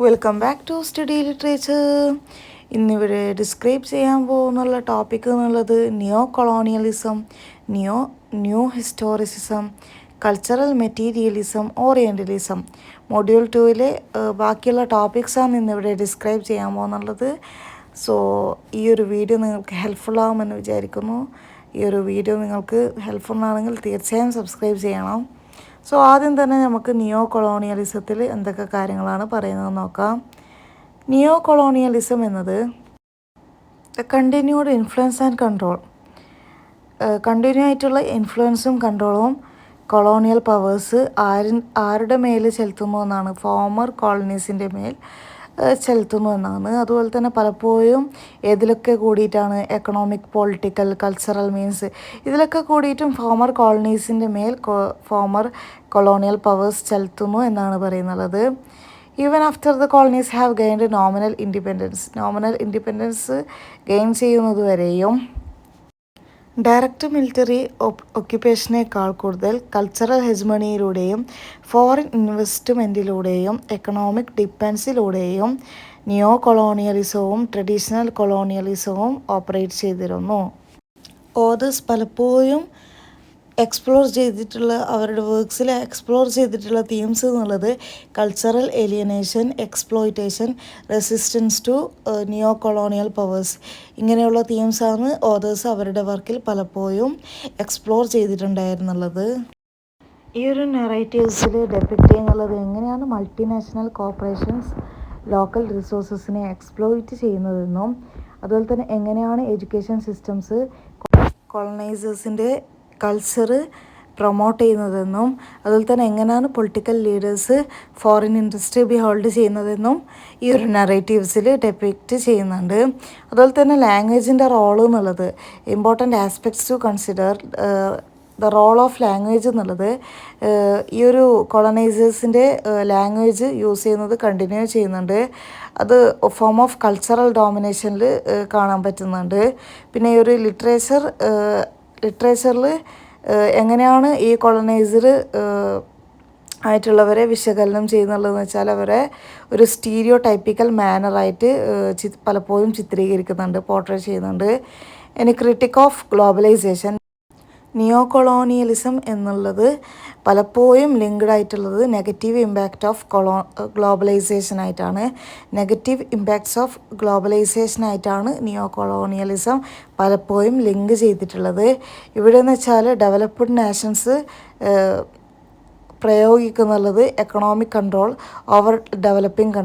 Welcome back to study literature. ഇന്നിവിടെ describe ചെയ്യാൻ പോകുന്നുള്ള ടോപ്പിക് എന്നുള്ളത് neo colonialism, new historicism, cultural materialism, orientalism. Module 2-ലെ ബാക്കിയുള്ള ടോപ്പിക്സാണ് ഇന്നിവിടെ ഡിസ്ക്രൈബ് ചെയ്യാൻ പോകുന്നുള്ളത്. സോ ഈ ഒരു വീഡിയോ നിങ്ങൾക്ക് ഹെൽപ്ഫുൾ ആകുമെന്ന് വിചാരിക്കുന്നു. ഈ ഒരു വീഡിയോ നിങ്ങൾക്ക് ഹെൽപ്ഫുൾ ആണെങ്കിൽ തീർച്ചയായും സബ്സ്ക്രൈബ് ചെയ്യണം. സോ ആദ്യം തന്നെ നമുക്ക് നിയോ കൊളോണിയലിസത്തിൽ എന്തൊക്കെ കാര്യങ്ങളാണ് പറയുന്നത് നോക്കാം. നിയോ കൊളോണിയലിസം എന്നത് continued influence and control, continue ആയിട്ടുള്ള ഇൻഫ്ലുവൻസും കൺട്രോളും കൊളോണിയൽ പവേഴ്സ് ആരുടെ മേൽ ചെലുത്തുന്നു എന്നാണ്, ഫോമർ കോളനീസിൻ്റെ മേൽ ചെലുത്തുന്നു എന്നാണ്. അതുപോലെ തന്നെ പലപ്പോഴും ഏതിലൊക്കെ കൂടിയിട്ടാണ്, എക്കണോമിക്, പൊളിറ്റിക്കൽ, കൾച്ചറൽ മീൻസ് ഇതിലൊക്കെ കൂടിയിട്ടും ഫോമർ കോളനീസിൻ്റെ മേൽ ഫോമർ കൊളോണിയൽ പവേഴ്സ് ചെലുത്തുന്നു എന്നാണ് പറയുന്നത്. Even after the colonies have gained nominal independence gain ചെയ്യുന്നതുവരെയും ഡയറക്റ്റ് മിലിറ്ററി ഒക്യുപ്പേഷനേക്കാൾ കൂടുതൽ കൾച്ചറൽ ഹെജ്മണിയിലൂടെയും ഫോറിൻ ഇൻവെസ്റ്റ്മെൻറ്റിലൂടെയും എക്കണോമിക് ഡിപ്പെൻസിലൂടെയും നിയോ കൊളോണിയലിസവും ട്രഡീഷണൽ കൊളോണിയലിസവും ഓപ്പറേറ്റ് ചെയ്തിരുന്നു. ഓതേഴ്സ് പലപ്പോഴും അവരുടെ വർക്ക്സിൽ എക്സ്പ്ലോർ ചെയ്തിട്ടുള്ള തീംസ് എന്നുള്ളത് cultural alienation, exploitation, resistance to neo colonial powers, ഇങ്ങനെയുള്ള തീംസാണ് ഓതേഴ്സ് അവരുടെ വർക്കിൽ പലപ്പോഴും എക്സ്പ്ലോർ ചെയ്തിട്ടുണ്ടായിരുന്നുള്ളത്. ഈ ഒരു നെറേറ്റീവ്സിൽ ഡെപ്പിക്റ്റ് ചെയ്യുന്നുള്ളത് എങ്ങനെയാണ് മൾട്ടിനാഷണൽ കോർപ്പറേഷൻസ് ലോക്കൽ റിസോഴ്സസിനെ എക്സ്പ്ലോയിറ്റ് ചെയ്യുന്നതെന്നും, അതുപോലെ തന്നെ എങ്ങനെയാണ് എഡ്യൂക്കേഷൻ സിസ്റ്റംസ് കൊളനൈസേഴ്സിൻ്റെ കൾച്ചർ പ്രൊമോട്ട് ചെയ്യുന്നതെന്നും, അതുപോലെ തന്നെ എങ്ങനെയാണ് political leaders foreign interest behold ചെയ്യുന്നതെന്നും ഈ ഒരു നറേറ്റീവ്സിൽ ഡെപ്പിക്റ്റ് ചെയ്യുന്നുണ്ട്. അതുപോലെ തന്നെ ലാംഗ്വേജിൻ്റെ റോൾ എന്നുള്ളത് important aspects to consider. The role of language എന്നുള്ളത് ഈ ഒരു കൊളനൈസേഴ്സിൻ്റെ ലാംഗ്വേജ് യൂസ് ചെയ്യുന്നത് കണ്ടിന്യൂ ചെയ്യുന്നുണ്ട്. അത് ഫോം ഓഫ് കൾച്ചറൽ ഡോമിനേഷനിൽ കാണാൻ പറ്റുന്നുണ്ട്. പിന്നെ ഈ ഒരു ലിറ്ററേച്ചറിൽ എങ്ങനെയാണ് ഈ കൊളനൈസർ ആയിട്ടുള്ളവരെ വിശകലനം ചെയ്യുന്നുള്ളതെന്ന് വെച്ചാൽ അവരെ ഒരു സ്റ്റീരിയോ ടൈപ്പിക്കൽ മാനറായിട്ട് പലപ്പോഴും ചിത്രീകരിക്കുന്നുണ്ട്, പോർട്രേ ചെയ്യുന്നുണ്ട്. ഇനി critic of globalisation, neo colonialism എന്നുള്ളത് പലപ്പോഴും ലിങ്ക്ഡ് ആയിട്ടുള്ളത് നെഗറ്റീവ് ഇമ്പാക്റ്റ് ഓഫ് ഗ്ലോബലൈസേഷനായിട്ടാണ്. നെഗറ്റീവ് ഇമ്പാക്ട്സ് ഓഫ് ഗ്ലോബലൈസേഷനായിട്ടാണ് നിയോ കൊളോണിയലിസം പലപ്പോഴും ലിങ്ക് ചെയ്തിട്ടുള്ളത്. ഇവിടെ എന്ന് വെച്ചാൽ ഡെവലപ്ഡ് നാഷൻസ് പ്രയോഗിക്കുന്നുള്ളത് എക്കണോമിക് കൺട്രോൾ ഓവർ ഡെവലപ്പിംഗ്